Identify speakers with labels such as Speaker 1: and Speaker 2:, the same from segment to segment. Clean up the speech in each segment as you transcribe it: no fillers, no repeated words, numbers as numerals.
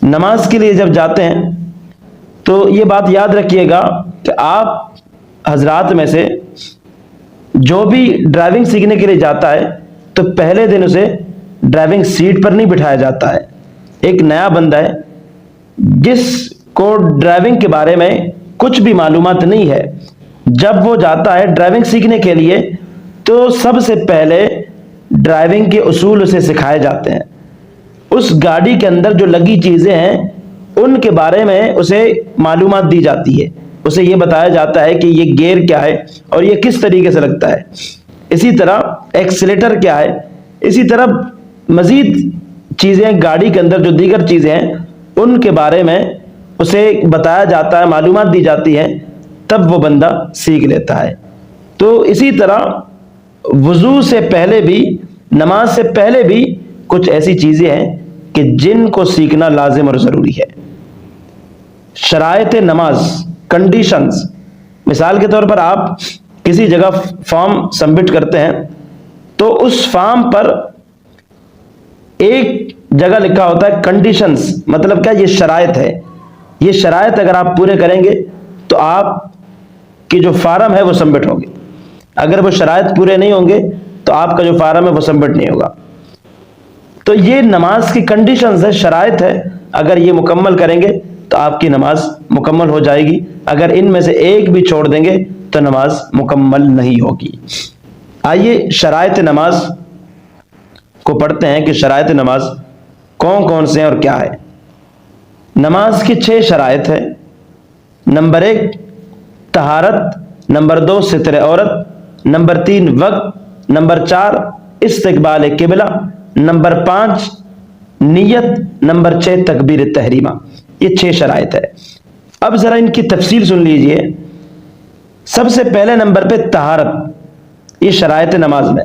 Speaker 1: نماز کے لیے جب جاتے ہیں تو یہ بات یاد رکھیے گا کہ آپ حضرات میں سے جو بھی ڈرائیونگ سیکھنے کے لیے جاتا ہے تو پہلے دن اسے ڈرائیونگ سیٹ پر نہیں بٹھایا جاتا ہے. ایک نیا بندہ ہے جس کو ڈرائیونگ کے بارے میں کچھ بھی معلومات نہیں ہے، جب وہ جاتا ہے ڈرائیونگ سیکھنے کے لیے تو سب سے پہلے ڈرائیونگ کے اصول اسے سکھائے جاتے ہیں. اس گاڑی کے اندر جو لگی چیزیں ہیں ان کے بارے میں اسے معلومات دی جاتی ہے. اسے یہ بتایا جاتا ہے کہ یہ گیئر کیا ہے اور یہ کس طریقے سے لگتا ہے، اسی طرح ایکسیلیٹر کیا ہے، اسی طرح مزید چیزیں گاڑی کے اندر جو دیگر چیزیں ہیں ان کے بارے میں اسے بتایا جاتا ہے، معلومات دی جاتی ہے، تب وہ بندہ سیکھ لیتا ہے. تو اسی طرح وضو سے پہلے بھی، نماز سے پہلے بھی کچھ ایسی چیزیں ہیں کہ جن کو سیکھنا لازم اور ضروری ہے. شرائط نماز، کنڈیشنز. مثال کے طور پر آپ کسی جگہ فارم سبمٹ کرتے ہیں تو اس فارم پر ایک جگہ لکھا ہوتا ہے کنڈیشنز، مطلب کیا؟ یہ شرائط ہے. یہ شرائط اگر آپ پورے کریں گے تو آپ کی جو فارم ہے وہ سبمٹ ہوگی. اگر وہ شرائط پورے نہیں ہوں گے تو آپ کا جو فارم ہے وہ سبمٹ نہیں ہوگا. تو یہ نماز کی کنڈیشنز ہے، شرائط ہے. اگر یہ مکمل کریں گے تو آپ کی نماز مکمل ہو جائے گی، اگر ان میں سے ایک بھی چھوڑ دیں گے تو نماز مکمل نہیں ہوگی. آئیے شرائط نماز کو پڑھتے ہیں کہ شرائط نماز کون کون سے ہیں اور کیا ہے. نماز کی 6 شرائط ہے. نمبر 1 طہارت، نمبر 2 ستر عورت، نمبر 3 وقت، نمبر 4 استقبال قبلہ، نمبر 5 نیت، نمبر 6 تکبیر تحریمہ. یہ 6 شرائط ہے. اب ذرا ان کی تفصیل سن لیجئے. سب سے پہلے نمبر پہ طہارت، یہ شرائط نماز میں.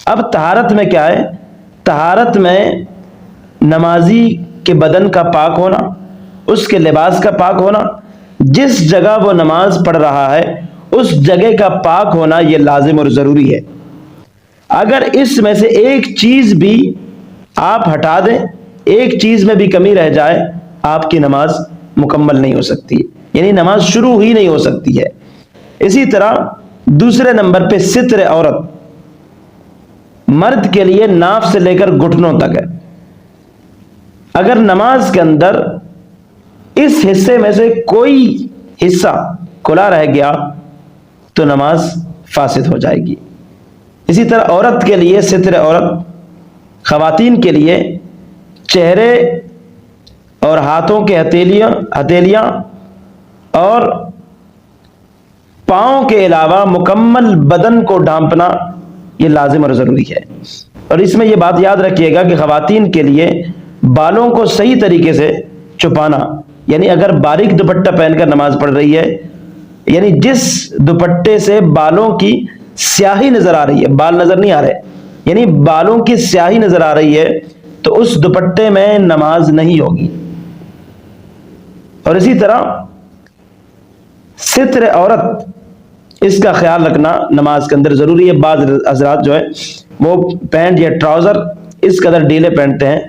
Speaker 1: اب طہارت میں کیا ہے؟ طہارت میں نمازی کے بدن کا پاک ہونا، اس کے لباس کا پاک ہونا، جس جگہ وہ نماز پڑھ رہا ہے اس جگہ کا پاک ہونا یہ لازم اور ضروری ہے. اگر اس میں سے ایک چیز بھی آپ ہٹا دیں، ایک چیز میں بھی کمی رہ جائے، آپ کی نماز مکمل نہیں ہو سکتی، یعنی نماز شروع ہی نہیں ہو سکتی ہے. اسی طرح دوسرے نمبر پہ ستر عورت، مرد کے لیے ناف سے لے کر گھٹنوں تک ہے. اگر نماز کے اندر اس حصے میں سے کوئی حصہ کھلا رہ گیا تو نماز فاسد ہو جائے گی. اسی طرح عورت کے لیے ستر عورت، خواتین کے لیے چہرے اور ہاتھوں کے ہتھیلیاں اور پاؤں کے علاوہ مکمل بدن کو ڈھانپنا یہ لازم اور ضروری ہے. اور اس میں یہ بات یاد رکھیے گا کہ خواتین کے لیے بالوں کو صحیح طریقے سے چھپانا، یعنی اگر باریک دوپٹہ پہن کر نماز پڑھ رہی ہے، یعنی جس دوپٹے سے بالوں کی سیاہی نظر آ رہی ہے، بال نظر نہیں آ رہے، یعنی بالوں کی سیاہی نظر آ رہی ہے تو اس دوپٹے میں نماز نہیں ہوگی. اور اسی طرح ستر عورت، اس کا خیال رکھنا نماز کے اندر ضروری ہے. بعض حضرات جو ہے وہ پینٹ یا ٹراؤزر اس قدر ڈھیلے پہنتے ہیں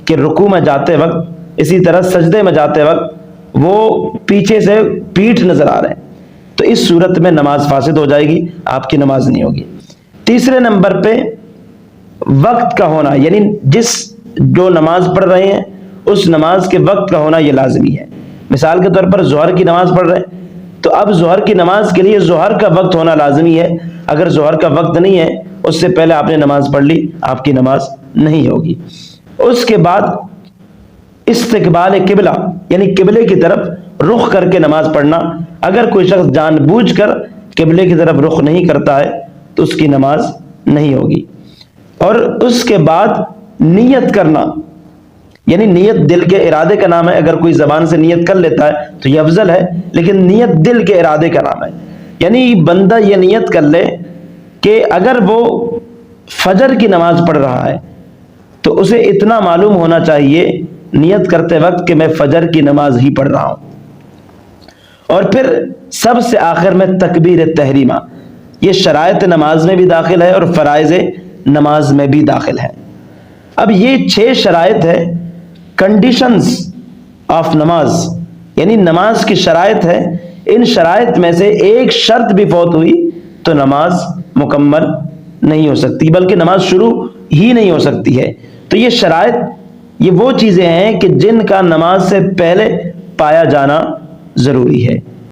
Speaker 1: کہ رکوع میں جاتے وقت، اسی طرح سجدے میں جاتے وقت وہ پیچھے سے پیٹھ نظر آ رہے ہیں، تو اس صورت میں نماز فاسد ہو جائے گی، آپ کی نماز نہیں ہوگی. تیسرے نمبر پہ وقت کا ہونا، یعنی جس جو نماز پڑھ رہے ہیں اس نماز کے وقت کا ہونا یہ لازمی ہے. مثال کے طور پر ظہر کی نماز پڑھ رہے ہیں تو اب ظہر کی نماز کے لیے ظہر کا وقت ہونا لازمی ہے. اگر ظہر کا وقت نہیں ہے، اس سے پہلے آپ نے نماز پڑھ لی، آپ کی نماز نہیں ہوگی. اس کے بعد استقبال قبلہ، یعنی قبلے کی طرف رخ کر کے نماز پڑھنا. اگر کوئی شخص جان بوجھ کر قبلے کی طرف رخ نہیں کرتا ہے تو اس کی نماز نہیں ہوگی. اور اس کے بعد نیت کرنا، یعنی نیت دل کے ارادے کا نام ہے. اگر کوئی زبان سے نیت کر لیتا ہے تو یہ افضل ہے، لیکن نیت دل کے ارادے کا نام ہے. یعنی بندہ یہ نیت کر لے کہ اگر وہ فجر کی نماز پڑھ رہا ہے تو اسے اتنا معلوم ہونا چاہیے نیت کرتے وقت کہ میں فجر کی نماز ہی پڑھ رہا ہوں. اور پھر سب سے آخر میں تکبیر تحریمہ، یہ شرائط نماز میں بھی داخل ہے اور فرائض نماز میں بھی داخل ہے. اب یہ 6 شرائط ہے، کنڈیشنز آف نماز، یعنی نماز کی شرائط ہے، ان شرائط میں سے ایک شرط بھی فوت ہوئی تو نماز مکمل نہیں ہو سکتی، بلکہ نماز شروع ہی نہیں ہو سکتی ہے۔ تو یہ شرائط، یہ وہ چیزیں ہیں کہ جن کا نماز سے پہلے پایا جانا ضروری ہے۔